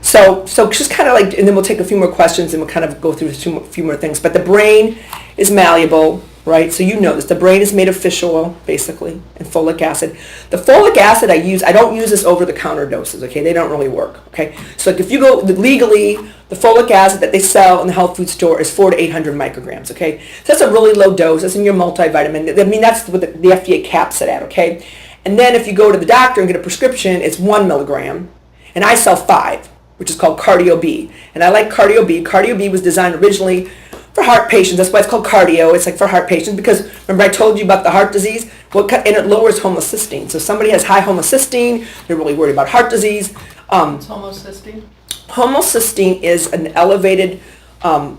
So just kind of like, and then we'll take a few more questions and we'll kind of go through a few more things. But the brain is malleable, right? So you know this. The brain is made of fish oil, basically, and folic acid. The folic acid I don't use this over-the-counter doses, okay? They don't really work, okay? So like if you go legally, the folic acid that they sell in the health food store is 400 to 800 micrograms, okay? So that's a really low dose. That's in your multivitamin. I mean, that's what the FDA caps it at, okay? And then if you go to the doctor and get a prescription, it's 1 milligram, and I sell 5, which is called Cardio B. And I like Cardio B. Cardio B was designed originally for heart patients. That's why it's called cardio. It's like for heart patients because remember I told you about the heart disease? And it lowers homocysteine. So if somebody has high homocysteine, they're really worried about heart disease. What's homocysteine? Homocysteine is an elevated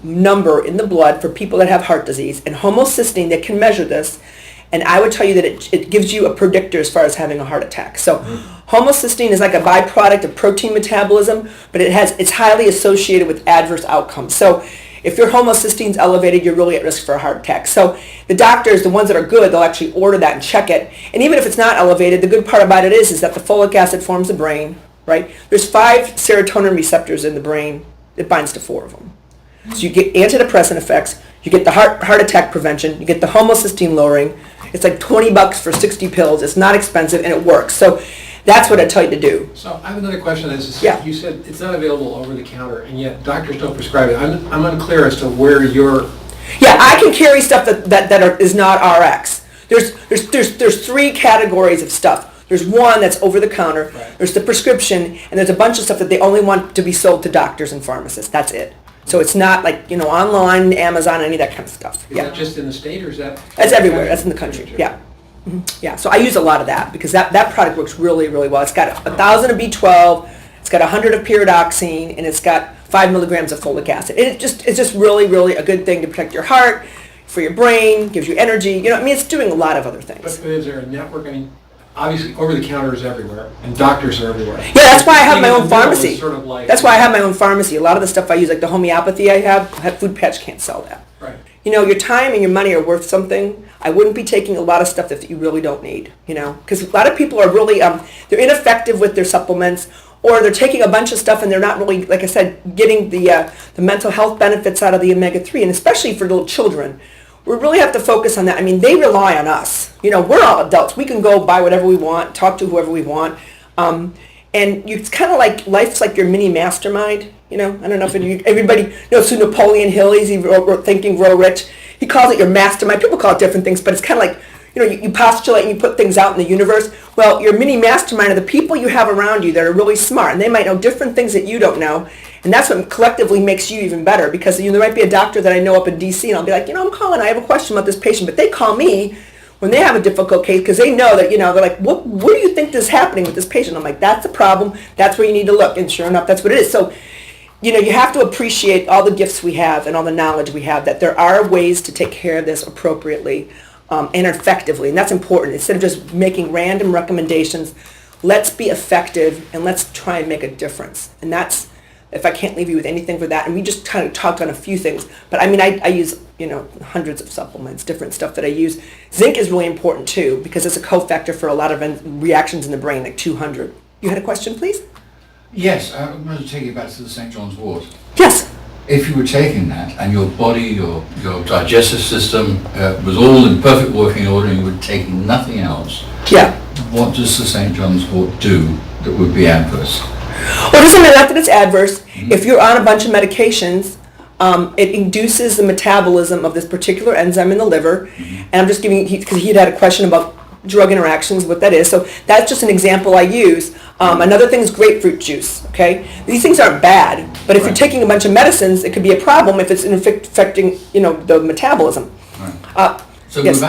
number in the blood for people that have heart disease. And homocysteine, they can measure this. And I would tell you that it gives you a predictor as far as having a heart attack. So homocysteine is like a byproduct of protein metabolism, but it's highly associated with adverse outcomes. So if your homocysteine is elevated, you're really at risk for a heart attack. So the doctors, the ones that are good, they'll actually order that and check it. And even if it's not elevated, the good part about it is that the folic acid forms the brain, right? There's 5 serotonin receptors in the brain. It binds to 4 of them. So you get antidepressant effects, you get the heart attack prevention, you get the homocysteine lowering. It's like $20 for 60 pills. It's not expensive and it works. So that's what I tell you to do. So I have another question. Yeah. You said it's not available over the counter, and yet doctors don't prescribe it. I'm unclear as to where your. Yeah, I can carry stuff that is not RX. There's 3 categories of stuff. There's one that's over the counter. Right. There's the prescription, and there's a bunch of stuff that they only want to be sold to doctors and pharmacists. That's it. So it's not like, online, Amazon, any of that kind of stuff. Is that just in the state or is that? That's everywhere. That's in the country. Yeah. Mm-hmm. Yeah. So I use a lot of that because that product works really, really well. It's got 1,000 of B12, it's got 100 of pyridoxine, and it's got 5 milligrams of folic acid. And it's just really, really a good thing to protect your heart, for your brain, gives you energy. It's doing a lot of other things. But is there a network? Obviously, over-the-counter is everywhere, and doctors are everywhere. Yeah, that's why I have my own pharmacy. Sort of like, that's why I have my own pharmacy. A lot of the stuff I use, like the homeopathy I have, Food Patch can't sell that. Right. Your time and your money are worth something. I wouldn't be taking a lot of stuff that you really don't need, because a lot of people are really, they're ineffective with their supplements, or they're taking a bunch of stuff and they're not really, like I said, getting the mental health benefits out of the omega-3, and especially for little children. We really have to focus on that. They rely on us. We're all adults. We can go buy whatever we want, talk to whoever we want. And it's kind of like, life's like your mini mastermind. I don't know if everybody knows who Napoleon Hill is. He wrote Think and Grow Rich. He calls it your mastermind. People call it different things, but it's kind of like, you postulate and you put things out in the universe. Well, your mini mastermind are the people you have around you that are really smart, and they might know different things that you don't know. And that's what collectively makes you even better, because there might be a doctor that I know up in D.C. and I'll be like, I'm calling, I have a question about this patient, but they call me when they have a difficult case because they know that, they're like, what do you think is happening with this patient? I'm like, that's the problem. That's where you need to look. And sure enough, that's what it is. So, you have to appreciate all the gifts we have and all the knowledge we have, that there are ways to take care of this appropriately and effectively. And that's important. Instead of just making random recommendations, let's be effective and let's try and make a difference. And that's, if I can't leave you with anything for that, and we just kind of talked on a few things, but I use, hundreds of supplements, different stuff that I use. Zinc is really important too, because it's a cofactor for a lot of reactions in the brain, like 200. You had a question, please? Yes, I'm going to take you back to the St. John's wort. Yes. If you were taking that and your body, your digestive system was all in perfect working order and you were taking nothing else, yeah. What does the St. John's wort do that would be adverse? Well, it doesn't matter that it's adverse. Mm-hmm. If you're on a bunch of medications, it induces the metabolism of this particular enzyme in the liver. Mm-hmm. And I'm just giving, because he had a question about drug interactions, what that is. So that's just an example I use. Another thing is grapefruit juice, okay? These things aren't bad, but if you're taking a bunch of medicines, it could be a problem if it's affecting, the metabolism. Right. So yes.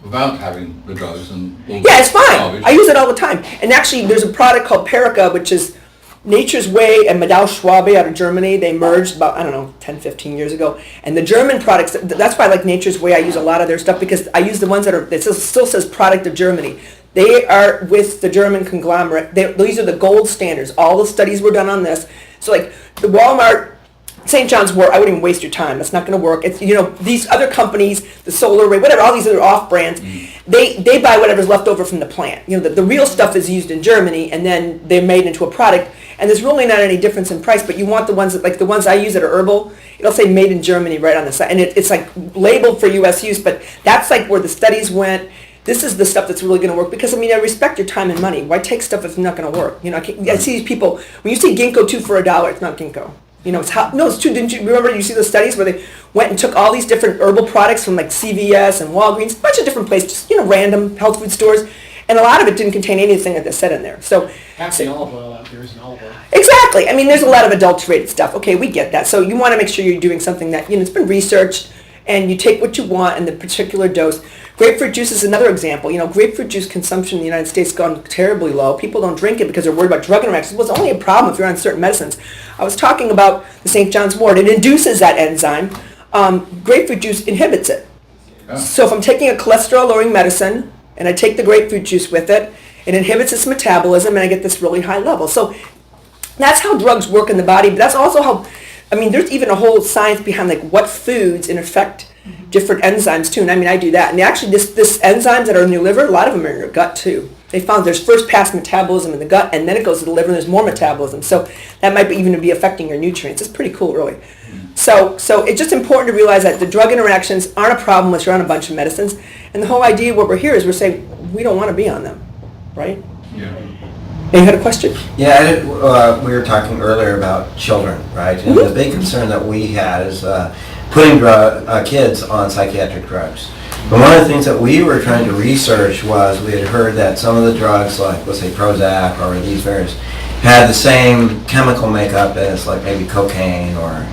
without having the drugs and yeah, it's fine. garbage. I use it all the time. And actually, there's a product called Perica, which is Nature's Way and Medal Schwabe out of Germany. They merged about, 10, 15 years ago. And the German products, that's why I like Nature's Way. I use a lot of their stuff because I use the ones that it still says product of Germany. They are with the German conglomerate. These are the gold standards. All the studies were done on this. So like the Walmart, St. John's wort, I wouldn't even waste your time. That's not going to work. It's, these other companies, the Solar Ray, whatever, all these other off brands, they buy whatever's left over from the plant. The real stuff is used in Germany and then they're made into a product. And there's really not any difference in price, but you want the ones that, like the ones I use that are herbal, it'll say made in Germany right on the side. And it's like labeled for US use, but that's like where the studies went. This is the stuff that's really going to work because, I mean, I respect your time and money. Why take stuff that's not going to work? You know, I see these people, when you see ginkgo 2 for $1, it's not ginkgo. You know, it's how, no, it's true. Didn't you remember you see the studies where they went and took all these different herbal products from like CVS and Walgreens, a bunch of different places, just, you know, random health food stores, and a lot of it didn't contain anything that they said in there. So Half the olive oil out there is an olive oil. exactly. I mean, there's a lot of adulterated stuff. Okay, we get that. So you want to make sure you're doing something that, you know, it's been researched, and you take what you want in the particular dose. Grapefruit juice is another example. You know, grapefruit juice consumption in the United States has gone terribly low. People don't drink it because they're worried about drug interactions. Well, it's only a problem if you're on certain medicines. I was talking about the St. John's wort. It induces that enzyme. Grapefruit juice inhibits it. Oh. So if I'm taking a cholesterol-lowering medicine and I take the grapefruit juice with it, it inhibits its metabolism and I get this really high level. So that's how drugs work in the body, but that's also how, I mean, there's even a whole science behind like what foods affect different enzymes too. And I mean, I do that. And actually this enzymes that are in your liver, a lot of them are in your gut too. They found there's first pass metabolism in the gut and then it goes to the liver and there's more metabolism. So that might be even be affecting your nutrients. It's pretty cool, really. So it's just important to realize that the drug interactions aren't a problem unless you're on a bunch of medicines. And the whole idea of what we're here is we're saying we don't want to be on them, right? Yeah. And you had a question? Yeah, we were talking earlier about children, right? And the big concern that we had is putting kids on psychiatric drugs. But one of the things that we were trying to research was we had heard that some of the drugs, like let's say Prozac or these various, had the same chemical makeup as like maybe cocaine or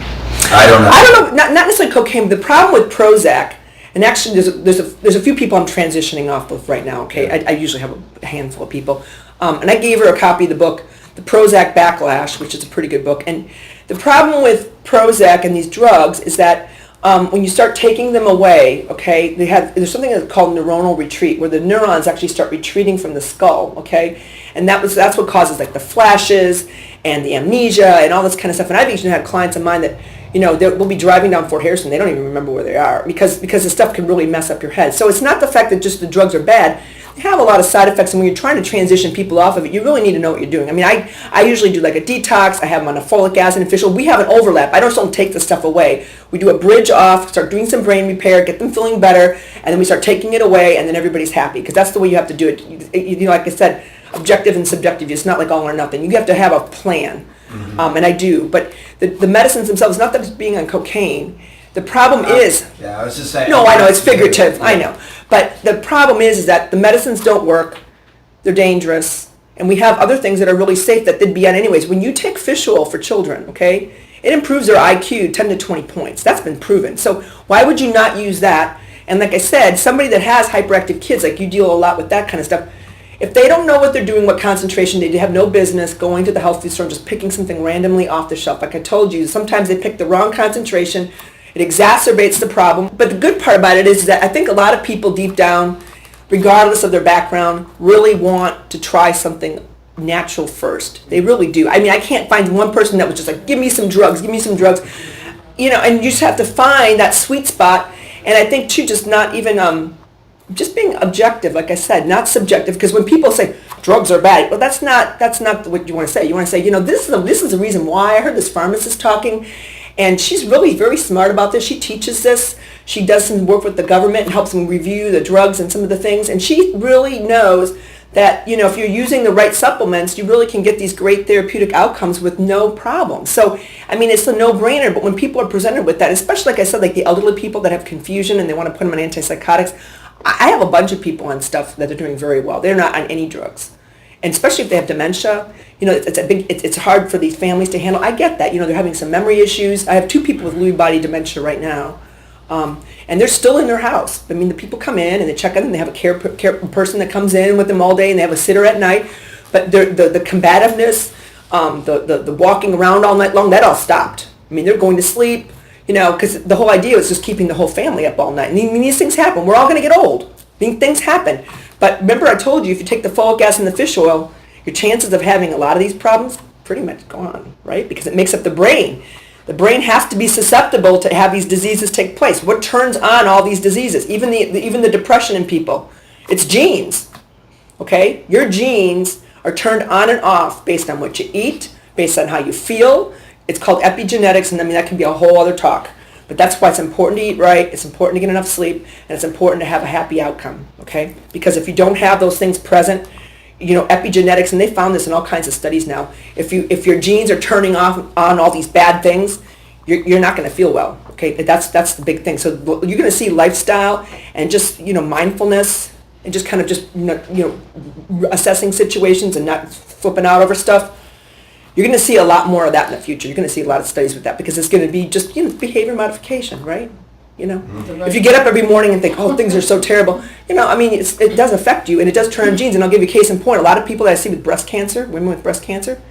I don't know. Not necessarily cocaine. The problem with Prozac, and actually there's a few people I'm transitioning off of right now, okay? I usually have a handful of people. And I gave her a copy of the book, The Prozac Backlash, which is a pretty good book. And the problem with Prozac and these drugs is that when you start taking them away, okay, there's something that's called neuronal retreat, where the neurons actually start retreating from the skull, okay? And that's what causes like the flashes and the amnesia and all this kind of stuff. And I've even had clients of mine that, you know, we'll be driving down Fort Harrison, they don't even remember where they are because the stuff can really mess up your head. So it's not the fact that just the drugs are bad. They have a lot of side effects, and when you're trying to transition people off of it, you really need to know what you're doing. I mean, I usually do like a detox. I have them on a folic acid and fish oil. We have an overlap. I don't take the stuff away. We do a bridge off, start doing some brain repair, get them feeling better, and then we start taking it away, and then everybody's happy because that's the way you have to do it. You know, like I said, objective and subjective. It's not like all or nothing. You have to have a plan, and I do. But the medicines themselves, not that it's being on cocaine. The problem is... Yeah, I was just saying... No, I know, it's figurative, yeah. I know. But the problem is that the medicines don't work, they're dangerous, and we have other things that are really safe that they'd be on anyways. When you take fish oil for children, okay, it improves their IQ 10 to 20 points. That's been proven. So why would you not use that? And like I said, somebody that has hyperactive kids, like you deal a lot with that kind of stuff, if they don't know what they're doing, what concentration, they have no business going to the health food store and just picking something randomly off the shelf. Like I told you, sometimes they pick the wrong concentration. It exacerbates the problem. But the good part about it is that I think a lot of people deep down, regardless of their background, really want to try something natural first. They really do. I mean, I can't find one person that was just like, give me some drugs. You know, and you just have to find that sweet spot. And I think too, just not even, just being objective, like I said, not subjective. Because when people say drugs are bad, well, that's not what you want to say. You want to say, you know, this is the reason why. I heard this pharmacist talking. And she's really very smart about this. She teaches this. She does some work with the government and helps them review the drugs and some of the things. And she really knows that, you know, if you're using the right supplements, you really can get these great therapeutic outcomes with no problem. So, I mean, it's a no-brainer. But when people are presented with that, especially, like I said, like the elderly people that have confusion and they want to put them on antipsychotics, I have a bunch of people on stuff that are doing very well. They're not on any drugs. And especially if they have dementia, you know, it's hard for these families to handle. I get that. You know, they're having some memory issues. I have 2 people with Lewy body dementia right now, and they're still in their house. I mean, the people come in and they check on them. They have a care person that comes in with them all day, and they have a sitter at night. But the combativeness, the walking around all night long, that all stopped. I mean, they're going to sleep, you know, because the whole idea is just keeping the whole family up all night. And I mean, these things happen. We're all going to get old. I mean, things happen. But remember I told you, if you take the folic acid and the fish oil, your chances of having a lot of these problems pretty much gone, right? Because it makes up the brain. The brain has to be susceptible to have these diseases take place. What turns on all these diseases? Even the depression in people. It's genes, okay? Your genes are turned on and off based on what you eat, based on how you feel. It's called epigenetics, and I mean, that can be a whole other talk. But that's why it's important to eat right, it's important to get enough sleep, and it's important to have a happy outcome, okay? Because if you don't have those things present, epigenetics, and they found this in all kinds of studies now, if your genes are turning off on all these bad things, you're not going to feel well, okay? That's the big thing. So you're going to see lifestyle and just, mindfulness and just kind of assessing situations and not flipping out over stuff. You're going to see a lot more of that in the future. You're going to see a lot of studies with that because it's going to be just, behavior modification, right? If you get up every morning and think, oh, things are so terrible, it does affect you and it does turn on genes. And I'll give you a case in point. A lot of people that I see with breast cancer, women with breast cancer,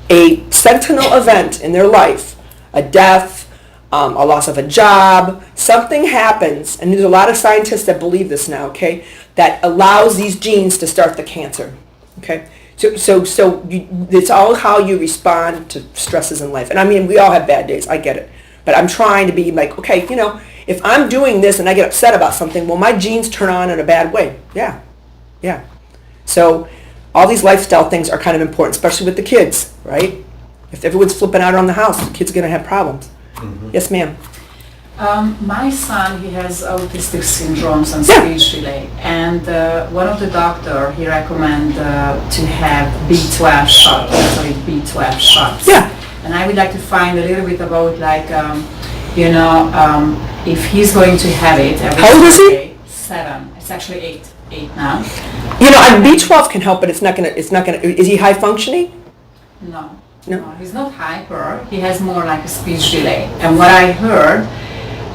a sentinel event in their life, a death, a loss of a job, something happens, and there's a lot of scientists that believe this now, okay, that allows these genes to start the cancer, okay? So it's all how you respond to stresses in life. And I mean, we all have bad days, I get it. But I'm trying to be like, okay, if I'm doing this and I get upset about something, well, my genes turn on in a bad way. Yeah. So all these lifestyle things are kind of important, especially with the kids, right? If everyone's flipping out around the house, the kid's going to have problems. Mm-hmm. Yes, ma'am. My son, he has autistic syndromes and Yeah. speech delay, and one of the doctor, he recommend to have B12 shots, actually B12 shots. Yeah. And I would like to find a little bit about if he's going to have it every How old is he? day. 7. It's actually 8 now. B12 can help, but it's not gonna, is he high functioning? No. No. No, he's not hyper. He has more like a speech delay. And what I heard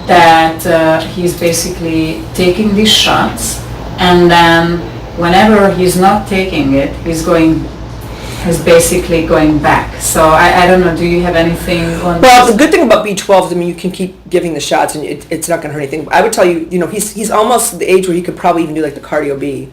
that he's basically taking these shots, and then whenever he's not taking it, he's basically going back. So I don't know. Do you have anything on? Well, this? the good thing about B12 is, I mean, you can keep giving the shots, and it's not gonna hurt anything. I would tell you, he's almost the age where he could probably even do like the cardio B,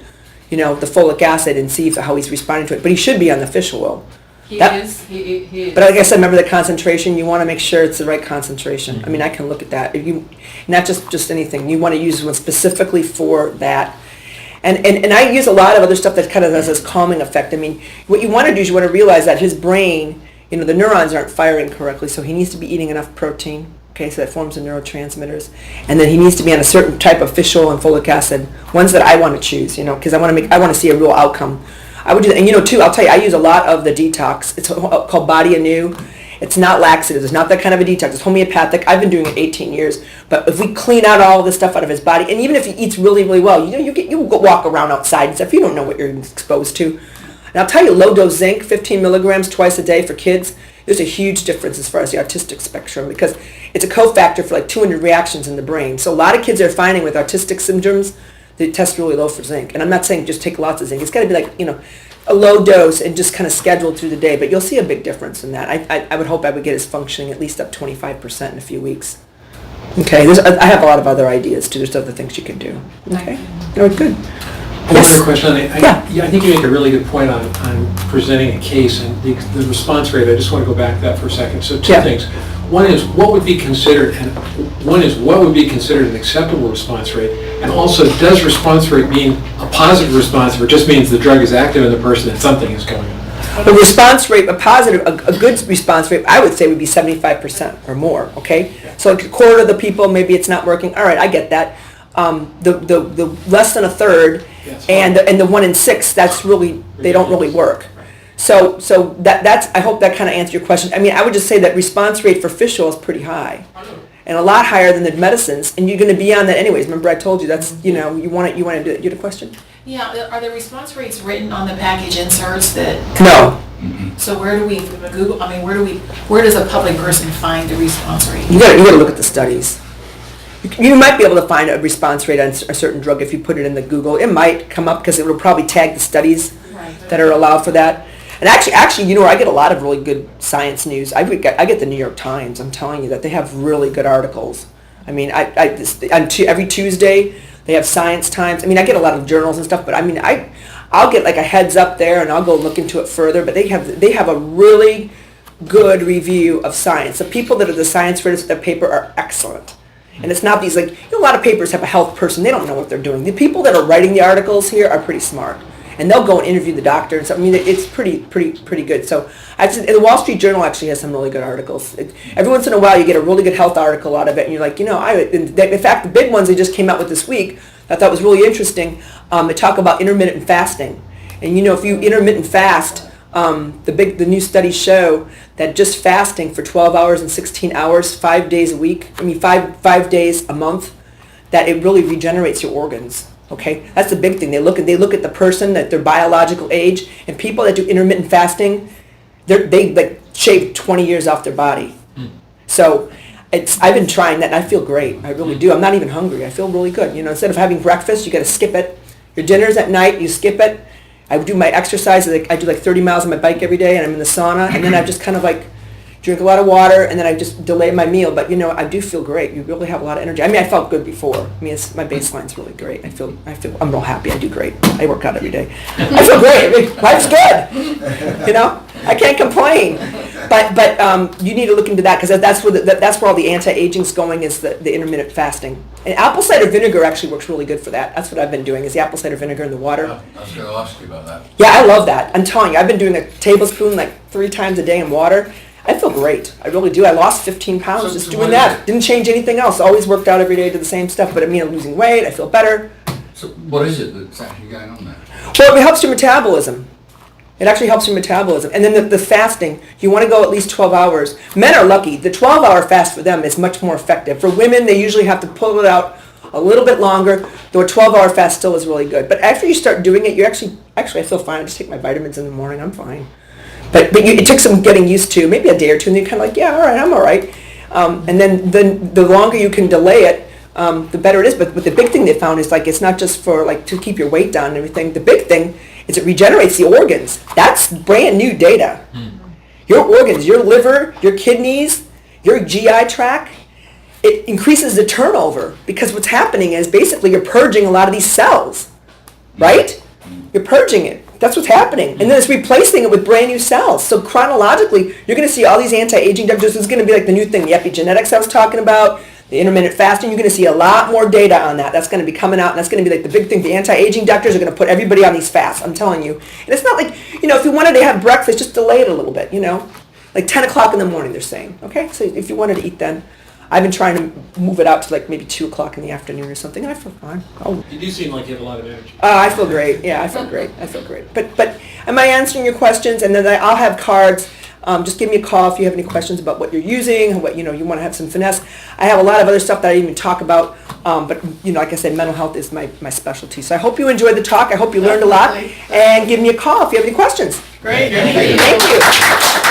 the folic acid, and see how he's responding to it. But he should be on the fish oil. He That- is. He is. But like I said, remember the concentration. You want to make sure it's the right concentration. I mean, I can look at that. If you, not just anything. You want to use one specifically for that. And I use a lot of other stuff that kind of has this calming effect. I mean, what you want to do is you want to realize that his brain, the neurons aren't firing correctly, so he needs to be eating enough protein. Okay, so that forms the neurotransmitters. And then he needs to be on a certain type of fish oil and folic acid, ones that I want to choose, because I want to see a real outcome. I would do that. And too, I'll tell you, I use a lot of the detox. It's called Body Anew. It's not laxative. It's not that kind of a detox. It's homeopathic. I've been doing it 18 years. But if we clean out all this stuff out of his body, and even if he eats really, really well, you go walk around outside and stuff. You don't know what you're exposed to. And I'll tell you, low dose zinc, 15 milligrams twice a day for kids, there's a huge difference as far as the autistic spectrum because it's a cofactor for like 200 reactions in the brain. So a lot of kids are finding with autistic syndromes, they test really low for zinc. And I'm not saying just take lots of zinc. It's got to be like, a low dose and just kind of scheduled through the day. But you'll see a big difference in that. I would hope I would get his functioning at least up 25% in a few weeks. Okay, I have a lot of other ideas too. There's other things you can do. Okay, good. One Yes. other question. Yeah. I think you make a really good point on presenting a case and the response rate. I just want to go back to that for a second. So two Yeah. things. One is what would be considered an acceptable response rate, and also does response rate mean a positive response, or it just means the drug is active in the person and something is going on? The response rate, a good response rate, I would say would be 75% or more. Okay, so like a quarter of the people, maybe it's not working. All right, I get that. The less than a third, Yes. and the 1 in 6, that's really, they don't really work. So that's, I hope that kind of answered your question. I mean, I would just say that response rate for fish oil is pretty high, and a lot higher than the medicines, and you're going to be on that anyways. Remember, I told you that's, you want to do it. You had a question? Yeah, are the response rates written on the package inserts that? No. So where do we Google? I mean, where does a public person find the response rate? You got to look at the studies. You might be able to find a response rate on a certain drug if you put it in the Google. It might come up because it will probably tag the studies that are allowed for that. And actually, I get a lot of really good science news. I get the New York Times. I'm telling you that they have really good articles. I mean, every Tuesday they have Science Times. I mean, I get a lot of journals and stuff, but I mean, I'll get like a heads up there, and I'll go look into it further. But they have a really good review of science. The people that are the science writers of the paper are excellent. And it's not these a lot of papers have a health person. They don't know what they're doing. The people that are writing the articles here are pretty smart. and they'll go and interview the doctor and stuff. I mean, it's pretty good. So and the Wall Street Journal actually has some really good articles. Every once in a while, you get a really good health article out of it, and you're like, in fact, the big ones they just came out with this week, I thought was really interesting. They talk about intermittent fasting, and if you intermittent fast, the new studies show that just fasting for 12 hours and 16 hours, 5 days a week, five days a month, that it really regenerates your organs. Okay, that's the big thing. They look at the person, at their biological age, and people that do intermittent fasting, they like shave 20 years off their body. So I've been trying that, and I feel great. I really do. I'm not even hungry. I feel really good. Instead of having breakfast, you got to skip it. Your dinner's at night, you skip it. I do my exercise. I do like 30 miles on my bike every day, and I'm in the sauna, and then I just kind of like drink a lot of water, and then I just delay my meal. But I do feel great. You really have a lot of energy. I mean, I felt good before. My baseline's really great. I'm real happy. I do great. I work out every day. I feel great. I mean, life's good. I can't complain. But you need to look into that, because that's where all the anti-aging's going, is the intermittent fasting. And apple cider vinegar actually works really good for that. That's what I've been doing, is the apple cider vinegar in the water. I was going to ask you about that. Yeah, I love that. I'm telling you, I've been doing a tablespoon like 3 times a day in water. I feel great. I really do. I lost 15 pounds just doing that. Didn't change anything else. Always worked out every day, did the same stuff. But I'm losing weight. I feel better. So what is it that's actually going on there? Well, it helps your metabolism. It actually helps your metabolism. And then the fasting, you want to go at least 12 hours. Men are lucky. The 12-hour fast for them is much more effective. For women, they usually have to pull it out a little bit longer, though a 12-hour fast still is really good. But after you start doing it, you actually I feel fine. I just take my vitamins in the morning. I'm fine. But it took some getting used to, maybe a day or two, and you're kind of like, yeah, all right, I'm all right. And then the longer you can delay it, the better it is. But the big thing they found is, like, it's not just for, like, to keep your weight down and everything. The big thing is it regenerates the organs. That's brand new data. Your organs, your liver, your kidneys, your GI tract, it increases the turnover, because what's happening is basically you're purging a lot of these cells, right? You're purging it. That's what's happening. And then it's replacing it with brand new cells. So chronologically, you're going to see all these anti-aging drugs. This is going to be like the new thing, the epigenetics I was talking about, the intermittent fasting. You're going to see a lot more data on that. That's going to be coming out, and that's going to be like the big thing. The anti-aging doctors are going to put everybody on these fasts, I'm telling you. And it's not like, if you wanted to have breakfast, just delay it a little bit, Like 10 o'clock in the morning, they're saying. Okay, so if you wanted to eat then. I've been trying to move it out to like maybe 2 o'clock in the afternoon or something, and I feel fine. You do seem like you have a lot of energy. I feel great. Yeah, I feel great. But am I answering your questions? And then I'll have cards. Just give me a call if you have any questions about what you're using, what you want to have some finesse. I have a lot of other stuff that I didn't even talk about. But like I said, mental health is my specialty. So I hope you enjoyed the talk. I hope you learned a lot. And give me a call if you have any questions. Great. Thank you.